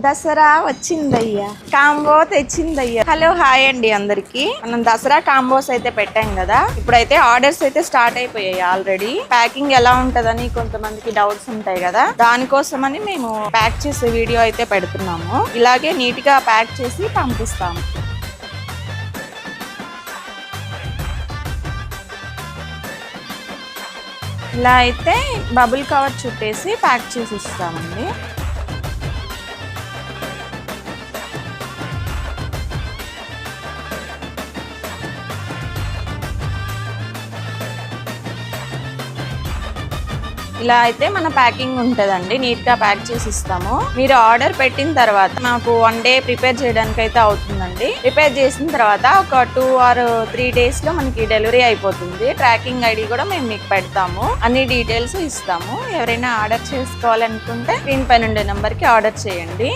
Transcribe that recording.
దసరా వచ్చిందయ్యా, combo తెచ్చిందయ్యా. Hello hi అండి అందరికి. మనం దసరా కాంబోస్ అయితే పెట్టాం కదా, ఇప్పుడైతే ఆర్డర్స్ అయితే స్టార్ట్ అయిపోయాయి ఆల్రెడీ. ప్యాకింగ్ ఎలా ఉంటదని కొంతమందికి డౌట్స్ ఉంటాయి కదా, దానికోసమని మేము ప్యాక్ చేసే వీడియో అయితే పెడుతున్నాము. ఇలాగే నీట్ గా ప్యాక్ చేసి పంపిస్తాము. ఇలా అయితే బబుల్ కవర్ చుట్టేసి ప్యాక్ చేసి ఇస్తామండి. ఇలా అయితే మన ప్యాకింగ్ ఉంటుందండి, నీట్ గా ప్యాక్ చేసి ఇస్తాము. మీరు ఆర్డర్ పెట్టిన తర్వాత మాకు 1 డే ప్రిపేర్ చేయడానికి అయితే అవుతుందండి. ప్రిపేర్ చేసిన తర్వాత ఒక 2 or 3 days లో మనకి డెలివరీ అయిపోతుంది. ట్రాకింగ్ ఐడి కూడా మేము మీకు పెడతాము, అన్ని డీటెయిల్స్ ఇస్తాము. ఎవరైనా ఆర్డర్ చేసుకోవాలనుకుంటే స్క్రీన్ పైన ఉండే నెంబర్ కి ఆర్డర్ చేయండి.